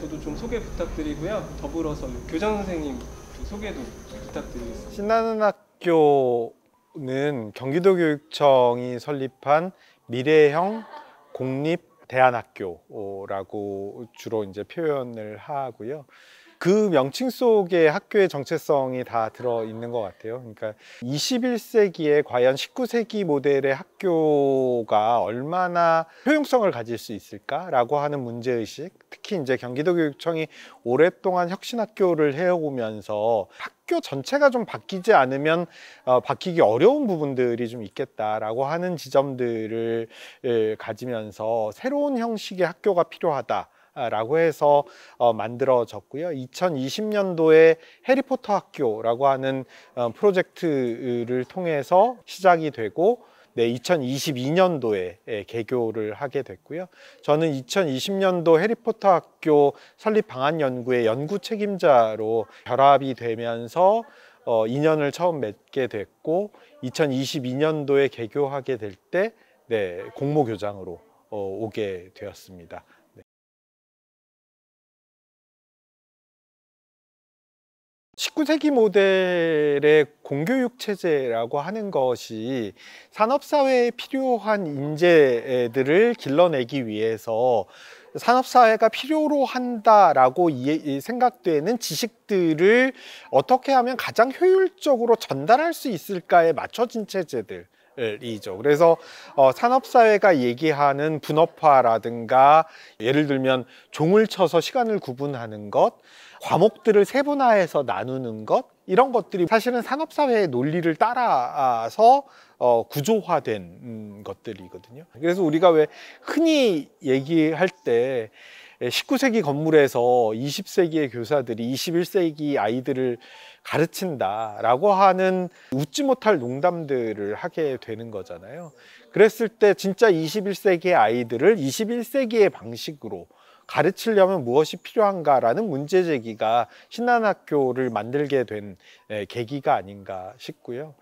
저도 좀 소개 부탁드리고요. 더불어서 교장 선생님 소개도 부탁드리겠습니다. 신나는 학교는 경기도교육청이 설립한 미래형 공립대안학교라고 주로 이제 표현을 하고요. 그 명칭 속에 학교의 정체성이 다 들어있는 것 같아요. 그러니까 21세기에 과연 19세기 모델의 학교가 얼마나 효용성을 가질 수 있을까라고 하는 문제의식, 특히 이제 경기도교육청이 오랫동안 혁신학교를 해오면서 학교 전체가 좀 바뀌지 않으면 바뀌기 어려운 부분들이 좀 있겠다라고 하는 지점들을 가지면서 새로운 형식의 학교가 필요하다 라고 해서 만들어졌고요. 2020년도에 해리포터 학교라고 하는 프로젝트를 통해서 시작이 되고 2022년도에 개교를 하게 됐고요. 저는 2020년도 해리포터 학교 설립 방안 연구의 연구 책임자로 결합이 되면서 2년을 처음 맺게 됐고 2022년도에 개교하게 될 때 공모교장으로 오게 되었습니다. 19세기 모델의 공교육 체제라고 하는 것이 산업사회에 필요한 인재들을 길러내기 위해서 산업사회가 필요로 한다라고 생각되는 지식들을 어떻게 하면 가장 효율적으로 전달할 수 있을까에 맞춰진 체제들 이죠. 그래서 산업사회가 얘기하는 분업화라든가 예를 들면 종을 쳐서 시간을 구분하는 것, 과목들을 세분화해서 나누는 것, 이런 것들이 사실은 산업사회의 논리를 따라서 구조화된 것들이거든요. 그래서 우리가 왜 흔히 얘기할 때 19세기 건물에서 20세기의 교사들이 21세기 아이들을 가르친다라고 하는 웃지 못할 농담들을 하게 되는 거잖아요. 그랬을 때 진짜 21세기의 아이들을 21세기의 방식으로 가르치려면 무엇이 필요한가라는 문제 제기가 신나는 학교를 만들게 된 계기가 아닌가 싶고요.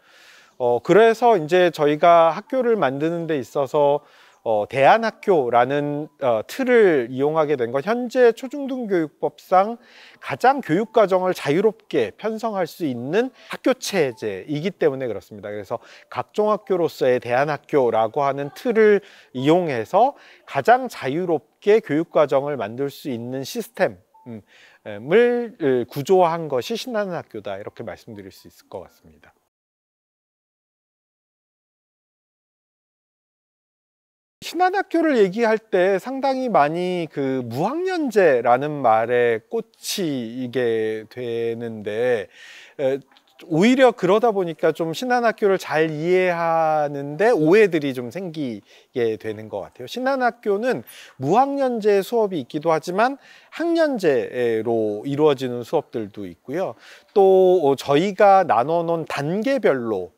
그래서 이제 저희가 학교를 만드는 데 있어서 대안학교라는 틀을 이용하게 된 건 현재 초중등교육법상 가장 교육과정을 자유롭게 편성할 수 있는 학교 체제이기 때문에 그렇습니다. 그래서 각종학교로서의 대안학교라고 하는 틀을 이용해서 가장 자유롭게 교육과정을 만들 수 있는 시스템을 구조화한 것이 신나는 학교다, 이렇게 말씀드릴 수 있을 것 같습니다. 신한학교를 얘기할 때 상당히 많이 그 무학년제라는 말에 꽂히게 되는데 오히려 그러다 보니까 좀 신한학교를 잘 이해하는데 오해들이 좀 생기게 되는 것 같아요. 신한학교는 무학년제 수업이 있기도 하지만 학년제로 이루어지는 수업들도 있고요. 또 저희가 나눠놓은 단계별로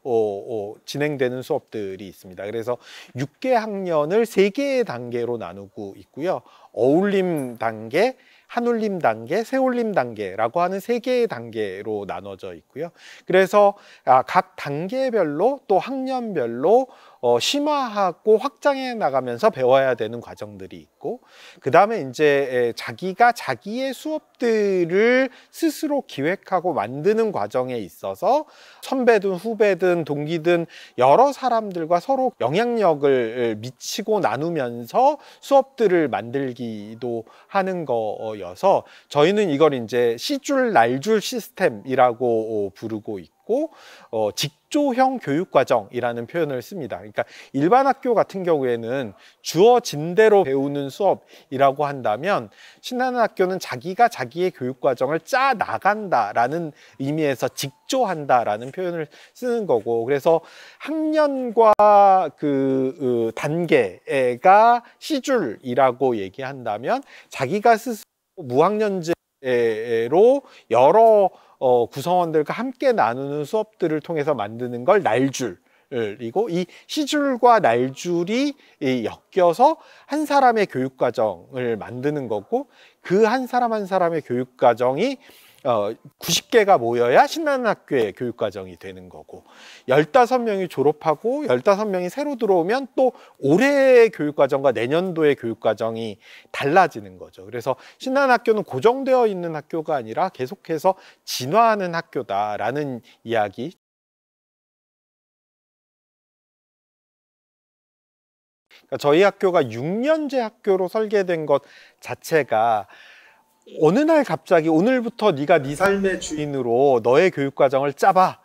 진행되는 수업들이 있습니다. 그래서 6개 학년을 3개의 단계로 나누고 있고요. 어울림 단계, 한울림 단계, 새울림 단계라고 하는 3개의 단계로 나눠져 있고요. 그래서 각 단계별로 또 학년별로 심화하고 확장해 나가면서 배워야 되는 과정들이 있고, 그 다음에 이제 자기가 자기의 수업들을 스스로 기획하고 만드는 과정에 있어서 선배든 후배든 동기든 여러 사람들과 서로 영향력을 미치고 나누면서 수업들을 만들기도 하는 거여서 저희는 이걸 이제 시줄 날줄 시스템이라고 부르고 있고 직조형 교육과정이라는 표현을 씁니다. 그러니까 일반 학교 같은 경우에는 주어진 대로 배우는 수업이라고 한다면 신나는 학교는 자기가 자기의 교육과정을 짜 나간다라는 의미에서 직조한다라는 표현을 쓰는 거고, 그래서 학년과 그 단계가 시줄이라고 얘기한다면 자기가 스스로 무학년제로 여러 구성원들과 함께 나누는 수업들을 통해서 만드는 걸 날줄이고, 이 시줄과 날줄이 엮여서 한 사람의 교육과정을 만드는 거고, 그 한 사람 한 사람의 교육과정이 90개가 모여야 신나는 학교의 교육과정이 되는 거고 15명이 졸업하고 15명이 새로 들어오면 또 올해의 교육과정과 내년도의 교육과정이 달라지는 거죠. 그래서 신나는 학교는 고정되어 있는 학교가 아니라 계속해서 진화하는 학교다라는 이야기. 그러니까 저희 학교가 6년제 학교로 설계된 것 자체가 어느 날 갑자기 오늘부터 네가 네 삶의 주인으로 너의 교육과정을 짜봐,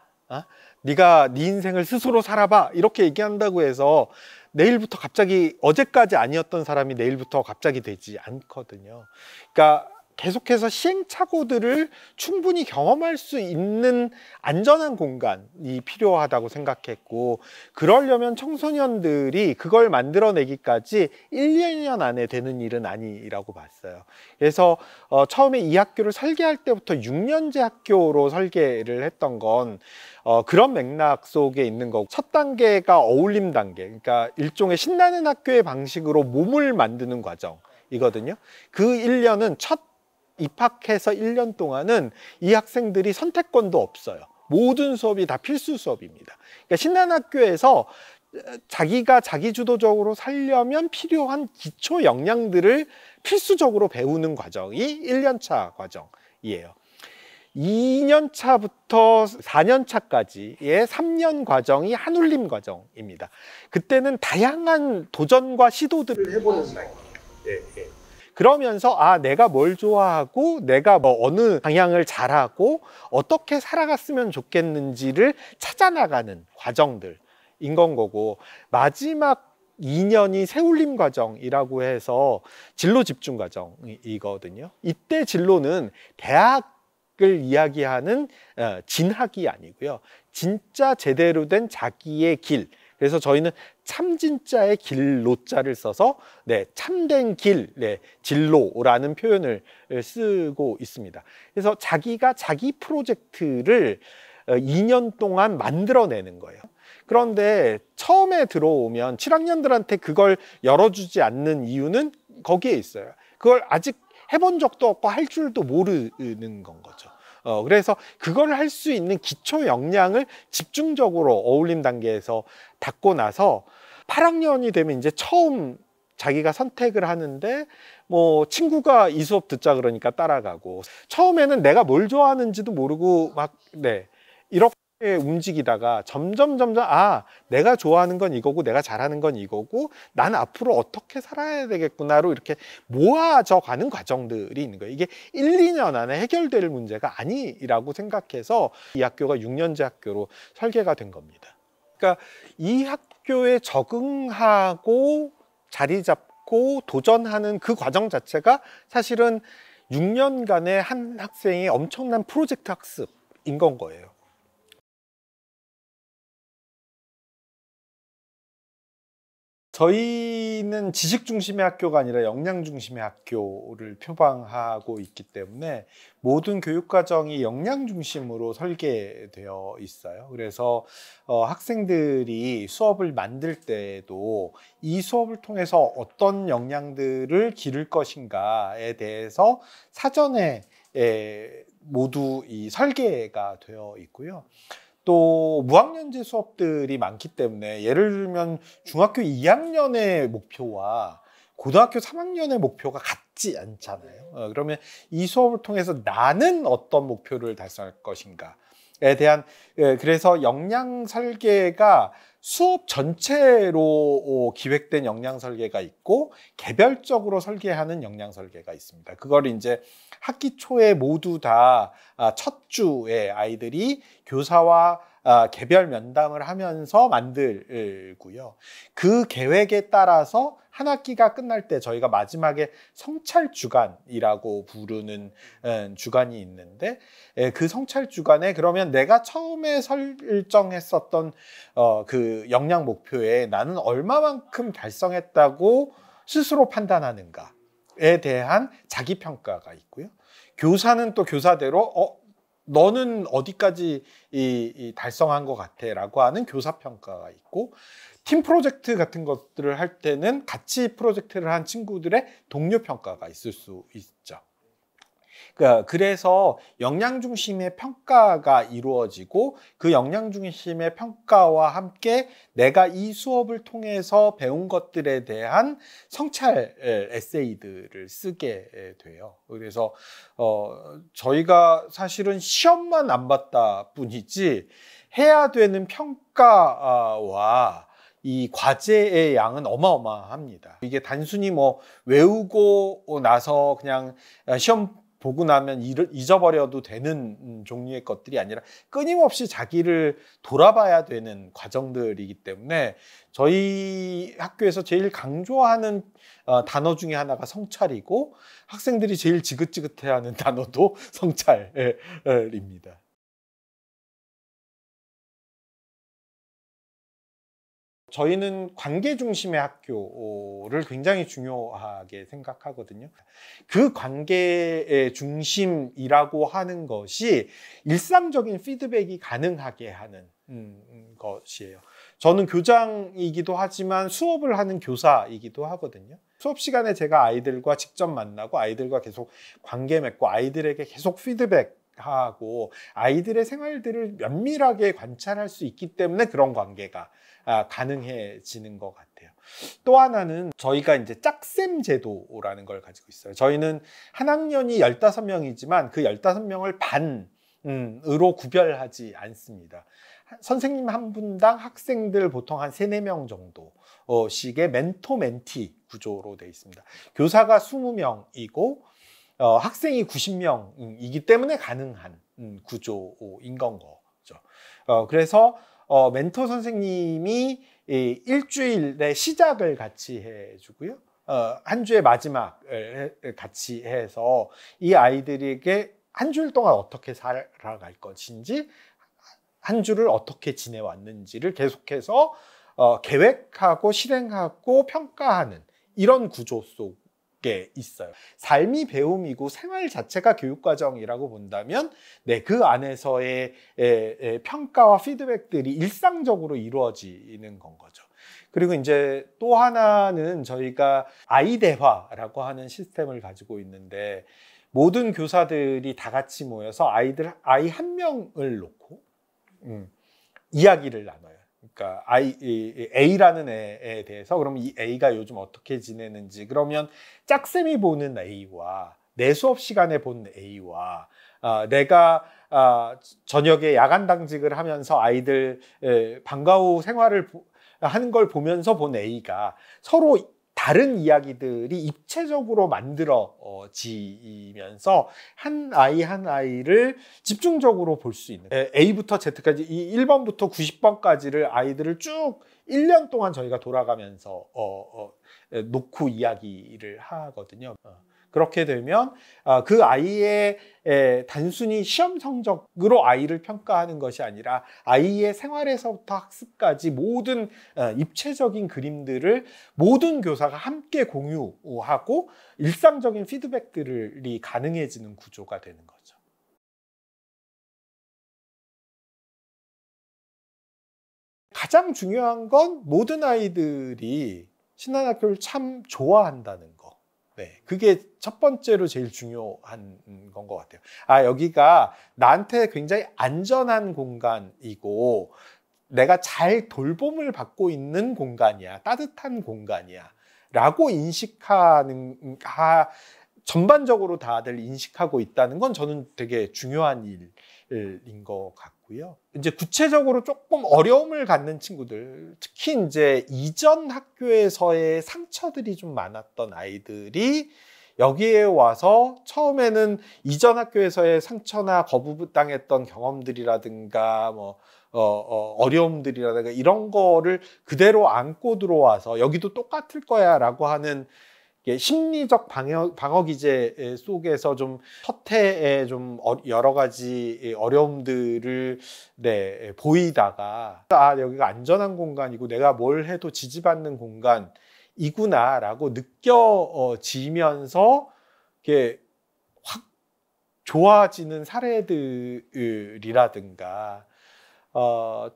네가 네 인생을 스스로 살아봐 이렇게 얘기한다고 해서 내일부터 갑자기 어제까지 아니었던 사람이 내일부터 갑자기 되지 않거든요. 그러니까 계속해서 시행착오들을 충분히 경험할 수 있는 안전한 공간이 필요하다고 생각했고 그러려면 청소년들이 그걸 만들어내기까지 1, 2년 안에 되는 일은 아니라고 봤어요. 그래서 처음에 이 학교를 설계할 때부터 6년제 학교로 설계를 했던 건 그런 맥락 속에 있는 거고 첫 단계가 어울림 단계, 그러니까 일종의 신나는 학교의 방식으로 몸을 만드는 과정이거든요. 그 1년은 첫 입학해서 1년 동안은 이 학생들이 선택권도 없어요. 모든 수업이 다 필수 수업입니다. 그러니까 신나는 학교에서 자기가 자기주도적으로 살려면 필요한 기초 역량들을 필수적으로 배우는 과정이 1년차 과정이에요. 2년 차부터 4년 차까지의 3년 과정이 한울림 과정입니다. 그때는 다양한 도전과 시도들을 해보는 단계예요. 그러면서 내가 뭘 좋아하고 내가 어느 방향을 잘하고 어떻게 살아갔으면 좋겠는지를 찾아나가는 과정들인 건 거고 마지막 2년이 새울림 과정이라고 해서 진로 집중 과정이거든요. 이때 진로는 대학을 이야기하는 진학이 아니고요. 진짜 제대로 된 자기의 길, 그래서 저희는 참진짜의 길로자를 써서 참된 길, 진로라는 표현을 쓰고 있습니다. 그래서 자기가 자기 프로젝트를 2년 동안 만들어내는 거예요. 그런데 처음에 들어오면 7학년들한테 그걸 열어주지 않는 이유는 거기에 있어요. 그걸 아직 해본 적도 없고 할 줄도 모르는 건 거죠. 그래서 그걸 할 수 있는 기초 역량을 집중적으로 어울림 단계에서 닫고 나서 8학년이 되면 이제 처음 자기가 선택을 하는데 친구가 이 수업 듣자 그러니까 따라가고 처음에는 내가 뭘 좋아하는지도 모르고 이렇게 움직이다가 점점 내가 좋아하는 건 이거고 내가 잘하는 건 이거고 난 앞으로 어떻게 살아야 되겠구나로 이렇게 모아져 가는 과정들이 있는 거예요. 이게 1, 2년 안에 해결될 문제가 아니라고 생각해서 이 학교가 6년제 학교로 설계가 된 겁니다. 그러니까 이 학교에 적응하고 자리 잡고 도전하는 그 과정 자체가 사실은 6년간의 한 학생의 엄청난 프로젝트 학습인 건 거예요. 저희는 지식 중심의 학교가 아니라 역량 중심의 학교를 표방하고 있기 때문에 모든 교육과정이 역량 중심으로 설계되어 있어요. 그래서 학생들이 수업을 만들 때에도 이 수업을 통해서 어떤 역량들을 기를 것인가에 대해서 사전에 모두 이 설계가 되어 있고요. 또 무학년제 수업들이 많기 때문에 예를 들면 중학교 2학년의 목표와 고등학교 3학년의 목표가 같지 않잖아요. 그러면 이 수업을 통해서 나는 어떤 목표를 달성할 것인가에 대한 그래서 역량 설계가 수업 전체로 기획된 역량 설계가 있고 개별적으로 설계하는 역량 설계가 있습니다. 그걸 이제 학기 초에 모두 다 첫 주에 아이들이 교사와 개별 면담을 하면서 만들고요. 그 계획에 따라서 한 학기가 끝날 때 저희가 마지막에 성찰 주간이라고 부르는 주간이 있는데 그 성찰 주간에 그러면 내가 처음에 설정했었던 그 역량 목표에 나는 얼마만큼 달성했다고 스스로 판단하는가에 대한 자기평가가 있고요. 교사는 또 교사대로 너는 어디까지 달성한 것 같아 라고 하는 교사평가가 있고 팀 프로젝트 같은 것들을 할 때는 같이 프로젝트를 한 친구들의 동료평가가 있을 수 있죠. 그래서 역량 중심의 평가가 이루어지고 그 역량 중심의 평가와 함께 내가 이 수업을 통해서 배운 것들에 대한 성찰 에세이들을 쓰게 돼요. 그래서 저희가 사실은 시험만 안 봤다 뿐이지 해야 되는 평가와 이 과제의 양은 어마어마합니다. 이게 단순히 뭐 외우고 나서 그냥 시험 보고 나면 잊어버려도 되는 종류의 것들이 아니라 끊임없이 자기를 돌아봐야 되는 과정들이기 때문에 저희 학교에서 제일 강조하는 단어 중에 하나가 성찰이고 학생들이 제일 지긋지긋해하는 단어도 성찰입니다. 저희는 관계 중심의 학교를 굉장히 중요하게 생각하거든요. 그 관계의 중심이라고 하는 것이 일상적인 피드백이 가능하게 하는 것이에요. 저는 교장이기도 하지만 수업을 하는 교사이기도 하거든요. 수업 시간에 제가 아이들과 직접 만나고 아이들과 계속 관계 맺고 아이들에게 계속 피드백하고 아이들의 생활들을 면밀하게 관찰할 수 있기 때문에 그런 관계가 가능해지는 것 같아요. 또 하나는 저희가 이제 짝쌤 제도라는 걸 가지고 있어요. 저희는 한 학년이 15명이지만 그 15명을 반으로 구별하지 않습니다. 선생님 한 분당 학생들 보통 한 3, 4명 정도씩의 멘토 멘티 구조로 되어 있습니다. 교사가 20명이고 학생이 90명이기 때문에 가능한 구조인 건 거죠. 그래서 멘토 선생님이 일주일의 시작을 같이 해주고요. 한 주의 마지막을 같이 해서 이 아이들에게 한 주일 동안 어떻게 살아갈 것인지 한 주를 어떻게 지내왔는지를 계속해서 계획하고 실행하고 평가하는 이런 구조 속에 있어요. 삶이 배움이고 생활 자체가 교육과정이라고 본다면 그 안에서의 평가와 피드백들이 일상적으로 이루어지는 건 거죠. 그리고 이제 또 하나는 저희가 아이대화라고 하는 시스템을 가지고 있는데 모든 교사들이 다 같이 모여서 아이 한 명을 놓고 이야기를 나눠요. 그러니까 A라는 애에 대해서 그럼 이 A가 요즘 어떻게 지내는지 그러면 짝쌤이 보는 A와 내 수업 시간에 본 A와 내가 저녁에 야간 당직을 하면서 아이들 방과 후 생활을 하는 걸 보면서 본 A가 서로 다른 이야기들이 입체적으로 만들어지면서 한 아이 한 아이를 집중적으로 볼 수 있는 A부터 Z까지 이 1번부터 90번까지를 아이들을 쭉 1년 동안 저희가 돌아가면서 놓고 이야기를 하거든요. 그렇게 되면 그 아이의 단순히 시험 성적으로 아이를 평가하는 것이 아니라 아이의 생활에서부터 학습까지 모든 입체적인 그림들을 모든 교사가 함께 공유하고 일상적인 피드백들이 가능해지는 구조가 되는 거죠. 가장 중요한 건 모든 아이들이 신한학교를 참 좋아한다는 거. 그게 첫 번째로 제일 중요한 건 것 같아요. 여기가 나한테 굉장히 안전한 공간이고 내가 잘 돌봄을 받고 있는 공간이야, 따뜻한 공간이야 라고 전반적으로 다들 인식하고 있다는 건 저는 되게 중요한 일인 것 같고요. 이제 구체적으로 조금 어려움을 갖는 친구들, 특히 이제 이전 학교에서의 상처들이 좀 많았던 아이들이 여기에 와서 처음에는 이전 학교에서의 상처나 거부당했던 경험들이라든가 어려움들이라든가 이런 거를 그대로 안고 들어와서 여기도 똑같을 거야 라고 하는 심리적 방어 기제 속에서 좀 첫해에 좀 여러 가지 어려움들을 보이다가 여기가 안전한 공간이고 내가 뭘 해도 지지받는 공간이구나라고 느껴지면서 이게 확 좋아지는 사례들이라든가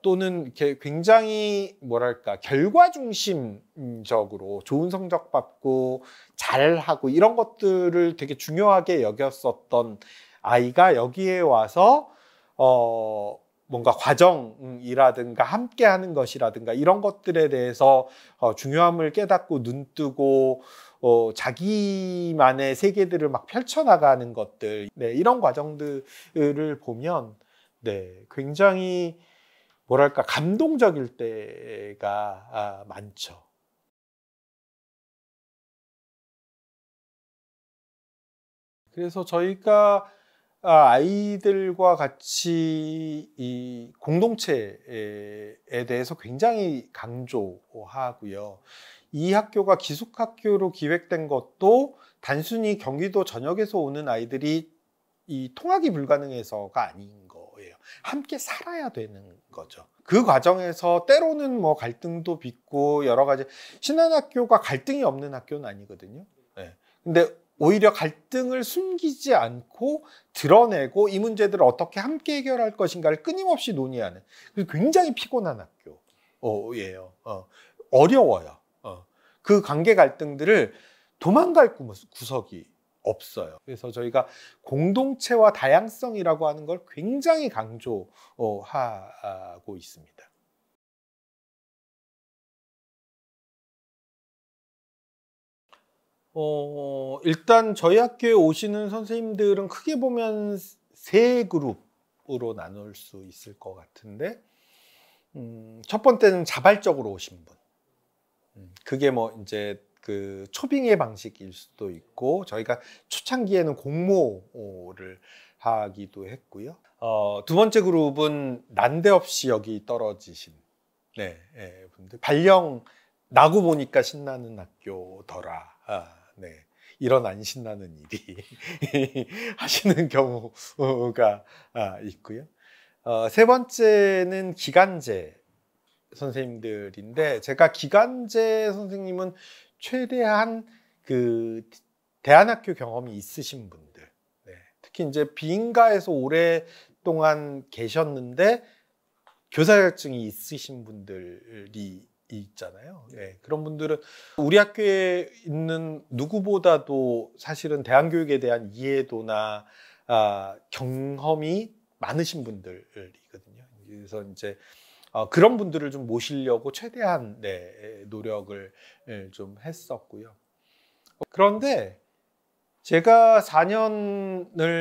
또는 이렇게 굉장히 뭐랄까 결과 중심적으로 좋은 성적 받고 잘하고 이런 것들을 되게 중요하게 여겼었던 아이가 여기에 와서 뭔가 과정이라든가 함께 하는 것이라든가 이런 것들에 대해서 중요함을 깨닫고 눈뜨고 자기만의 세계들을 막 펼쳐나가는 것들, 네, 이런 과정들을 보면 네, 굉장히 뭐랄까 감동적일 때가 많죠. 그래서 저희가 아이들과 같이 이 공동체에 대해서 굉장히 강조하고요. 이 학교가 기숙학교로 기획된 것도 단순히 경기도 전역에서 오는 아이들이 이 통학이 불가능해서가 아닌 거예요. 함께 살아야 되는 거죠. 그 과정에서 때로는 뭐 갈등도 빚고 여러 가지, 신한학교가 갈등이 없는 학교는 아니거든요. 네. 근데 오히려 갈등을 숨기지 않고 드러내고 이 문제들을 어떻게 함께 해결할 것인가를 끊임없이 논의하는 굉장히 피곤한 학교예요. 어려워요. 그 관계 갈등들을 도망갈 구석이 없어요. 그래서 저희가 공동체와 다양성이라고 하는 걸 굉장히 강조하고 있습니다. 일단 저희 학교에 오시는 선생님들은 크게 보면 세 그룹으로 나눌 수 있을 것 같은데, 첫 번째는 자발적으로 오신 분. 그게 뭐 이제 그 초빙의 방식일 수도 있고, 저희가 초창기에는 공모를 하기도 했고요. 두 번째 그룹은 난데없이 여기 떨어지신 분들, 발령 나고 보니까 신나는 학교더라. 네, 이런 안 신나는 일이 하시는 경우가 있고요. 세 번째는 기간제 선생님들인데, 제가 기간제 선생님은 최대한 그 대안학교 경험이 있으신 분들, 네, 특히 이제 비인가에서 오랫동안 계셨는데 교사 자격증이 있으신 분들이 있잖아요. 네, 그런 분들은 우리 학교에 있는 누구보다도 사실은 대안교육에 대한 이해도나 경험이 많으신 분들이거든요. 그래서 이제 그런 분들을 좀 모시려고 최대한 노력을 좀 했었고요. 그런데 제가 4년을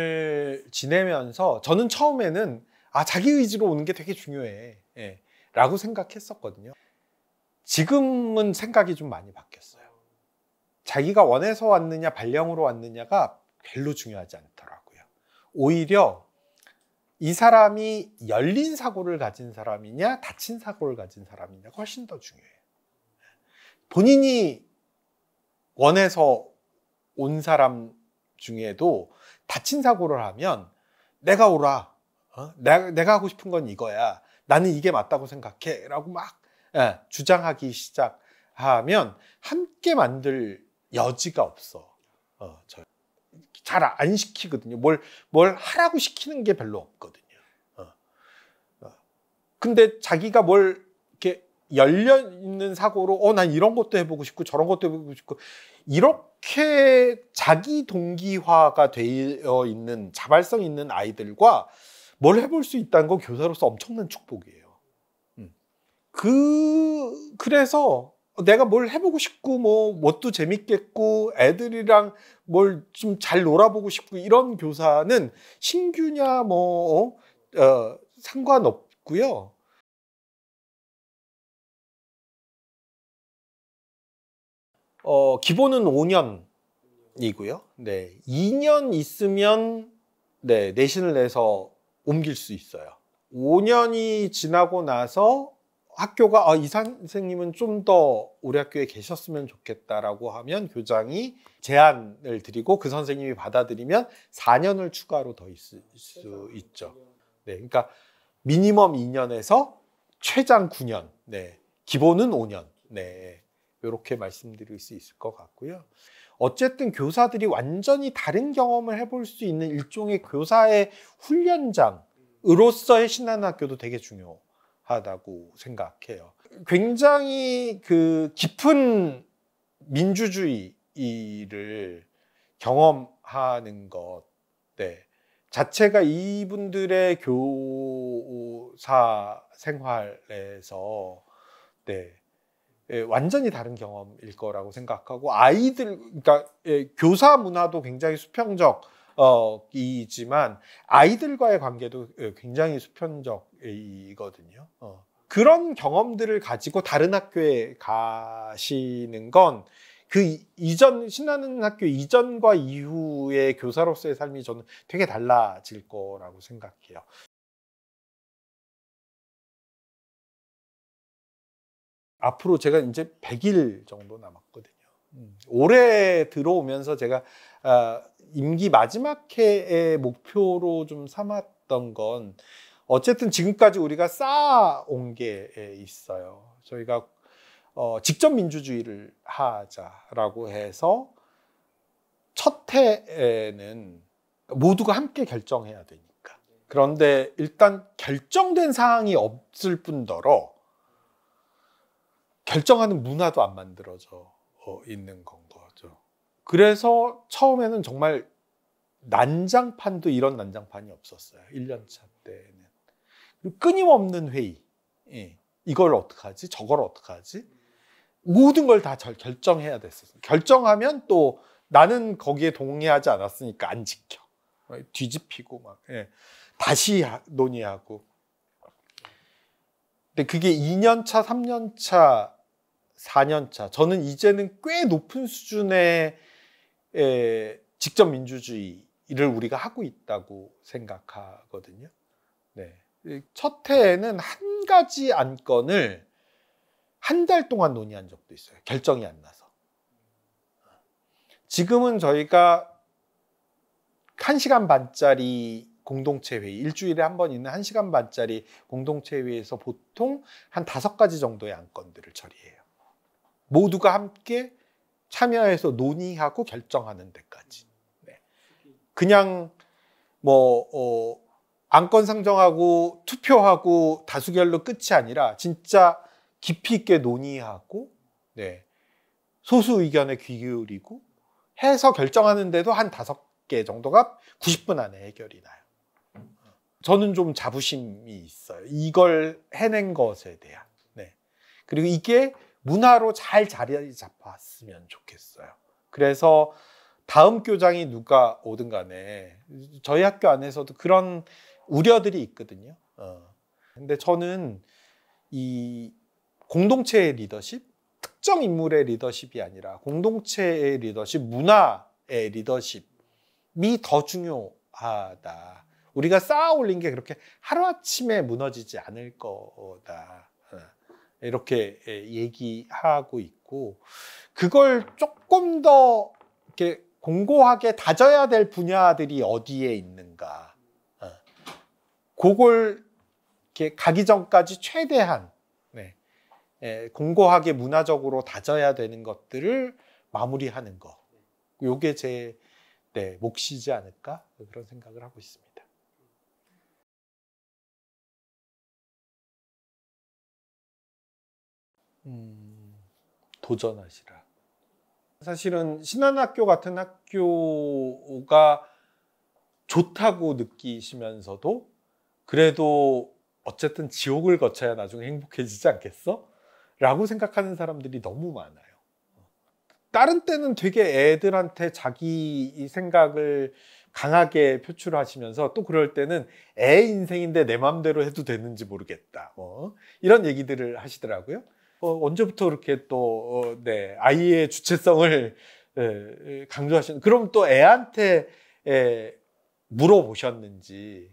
지내면서 저는 처음에는 자기 의지로 오는 게 되게 중요해 라고 생각했었거든요. 지금은 생각이 좀 많이 바뀌었어요. 자기가 원해서 왔느냐 발령으로 왔느냐가 별로 중요하지 않더라고요. 오히려 이 사람이 열린 사고를 가진 사람이냐 닫힌 사고를 가진 사람이냐가 훨씬 더 중요해요. 본인이 원해서 온 사람 중에도 닫힌 사고를 하면 내가 오라, 내가 하고 싶은 건 이거야, 나는 이게 맞다고 생각해 라고 막 주장하기 시작하면 함께 만들 여지가 없어. 잘 안 시키거든요. 뭘 하라고 시키는 게 별로 없거든요. 근데 자기가 뭘 이렇게 열려 있는 사고로 난 이런 것도 해보고 싶고 저런 것도 해보고 싶고 이렇게 자기 동기화가 되어 있는 자발성 있는 아이들과 뭘 해볼 수 있다는 건 교사로서 엄청난 축복이에요. 그래서 내가 뭘 해보고 싶고 뭣도 재밌겠고 애들이랑 뭘 좀 잘 놀아보고 싶고 이런 교사는 신규냐 상관없고요. 기본은 5년이고요. 네, 2년 있으면 내신을 내서 옮길 수 있어요. 5년이 지나고 나서 학교가 이 선생님은 좀 더 우리 학교에 계셨으면 좋겠다라고 하면 교장이 제안을 드리고 그 선생님이 받아들이면 4년을 추가로 더 있을 수 있죠. 네, 그러니까 미니멈 2년에서 최장 9년, 기본은 5년, 이렇게 말씀드릴 수 있을 것 같고요. 어쨌든 교사들이 완전히 다른 경험을 해볼 수 있는 일종의 교사의 훈련장으로서의 신한학교도 되게 중요하고요. 중요하다고 생각해요. 굉장히 그 깊은 민주주의를 경험하는 것 자체가 이분들의 교사 생활에서 완전히 다른 경험일 거라고 생각하고, 아이들, 그러니까 교사 문화도 굉장히 수평적이지만 아이들과의 관계도 굉장히 수평적이거든요. 그런 경험들을 가지고 다른 학교에 가시는 건 그 이전, 신나는 학교 이전과 이후의 교사로서의 삶이 저는 되게 달라질 거라고 생각해요. 앞으로 제가 이제 100일 정도 남았거든요. 올해 들어오면서 제가 임기 마지막 해의 목표로 좀 삼았던 건, 어쨌든 지금까지 우리가 쌓아온 게 있어요. 저희가 직접 민주주의를 하자라고 해서 첫 해에는 모두가 함께 결정해야 되니까. 그런데 일단 결정된 사항이 없을 뿐더러 결정하는 문화도 안 만들어져 있는 건 거죠. 그래서 처음에는 정말 난장판도 이런 난장판이 없었어요. 1년차 때는. 끊임없는 회의. 이걸 어떡하지? 저걸 어떡하지? 모든 걸 다 결정해야 됐었어요. 결정하면 또 나는 거기에 동의하지 않았으니까 안 지켜. 뒤집히고 막 다시 논의하고. 근데 그게 2년차, 3년차, 4년차, 저는 이제는 꽤 높은 수준의 직접 민주주의를 우리가 하고 있다고 생각하거든요. 첫 해에는 한 가지 안건을 한 달 동안 논의한 적도 있어요. 결정이 안 나서. 지금은 저희가 1시간 반짜리 공동체 회의, 일주일에 한 번 있는 1시간 반짜리 공동체 회의에서 보통 한 5가지 정도의 안건들을 처리해요. 모두가 함께 참여해서 논의하고 결정하는 데까지. 그냥 안건 상정하고 투표하고 다수결로 끝이 아니라 진짜 깊이 있게 논의하고 소수 의견에 귀 기울이고 해서 결정하는데도 한 5개 정도가 90분 안에 해결이 나요. 저는 좀 자부심이 있어요. 이걸 해낸 것에 대한. 그리고 이게 문화로 잘 자리 잡았으면 좋겠어요. 그래서 다음 교장이 누가 오든 간에 저희 학교 안에서도 그런 우려들이 있거든요. 근데 저는 이 공동체의 리더십, 특정 인물의 리더십이 아니라 공동체의 리더십, 문화의 리더십이 더 중요하다. 우리가 쌓아 올린 게 그렇게 하루아침에 무너지지 않을 거다. 이렇게 얘기하고 있고, 그걸 조금 더 이렇게 공고하게 다져야 될 분야들이 어디에 있는가. 그걸 이렇게 가기 전까지 최대한 공고하게 문화적으로 다져야 되는 것들을 마무리하는 거. 이게 제 몫이지 않을까, 그런 생각을 하고 있습니다. 도전하시라. 사실은 신한학교 같은 학교가 좋다고 느끼시면서도 그래도 어쨌든 지옥을 거쳐야 나중에 행복해지지 않겠어? 라고 생각하는 사람들이 너무 많아요. 다른 때는 되게 애들한테 자기 생각을 강하게 표출하시면서 또 그럴 때는 애 인생인데 내 맘대로 해도 되는지 모르겠다. 이런 얘기들을 하시더라고요. 언제부터 그렇게 또 아이의 주체성을 강조하시는, 그럼 또 애한테 물어보셨는지.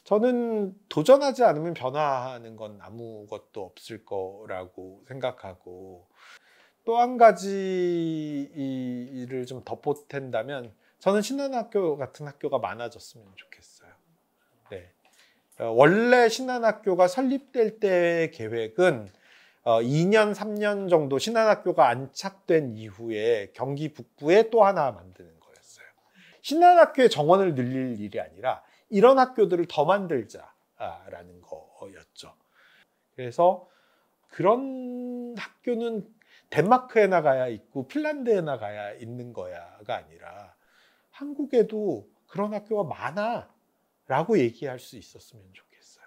저는 도전하지 않으면 변화하는 건 아무것도 없을 거라고 생각하고, 또 한 가지를 좀 덧보탠다면 저는 신한학교 같은 학교가 많아졌으면 좋겠어요. 원래 신한학교가 설립될 때의 계획은 2년, 3년 정도 신한학교가 안착된 이후에 경기 북부에 또 하나 만드는 거였어요. 신한학교의 정원을 늘릴 일이 아니라 이런 학교들을 더 만들자라는 거였죠. 그래서 그런 학교는 덴마크에 나가야 있고 핀란드에 나가야 있는 거야가 아니라 한국에도 그런 학교가 많아 라고 얘기할 수 있었으면 좋겠어요.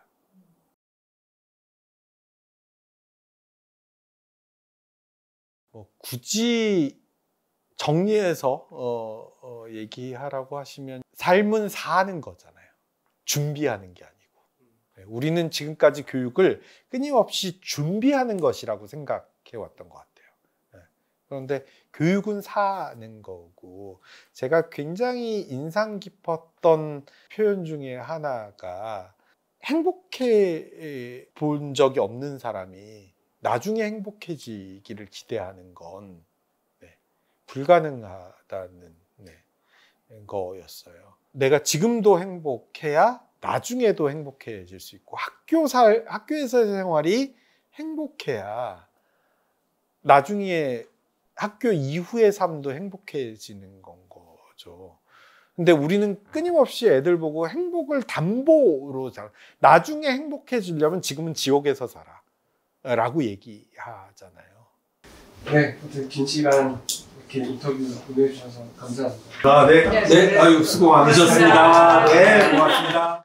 굳이 정리해서 얘기하라고 하시면 삶은 사는 거잖아요. 준비하는 게 아니고. 우리는 지금까지 교육을 끊임없이 준비하는 것이라고 생각해 왔던 것 같아요. 그런데 교육은 사는 거고, 제가 굉장히 인상 깊었던 표현 중에 하나가 행복해 본 적이 없는 사람이 나중에 행복해지기를 기대하는 건 불가능하다는 거였어요. 내가 지금도 행복해야 나중에도 행복해질 수 있고, 학교에서의 생활이 행복해야 나중에 학교 이후의 삶도 행복해지는 건 거죠. 근데 우리는 끊임없이 애들 보고 행복을 담보로 나중에 행복해지려면 지금은 지옥에서 살아 라고 얘기하잖아요. 네, 아무튼 긴 시간 이렇게 인터뷰 보내주셔서 감사합니다. 네. 아유, 수고 많으셨습니다. 네, 고맙습니다.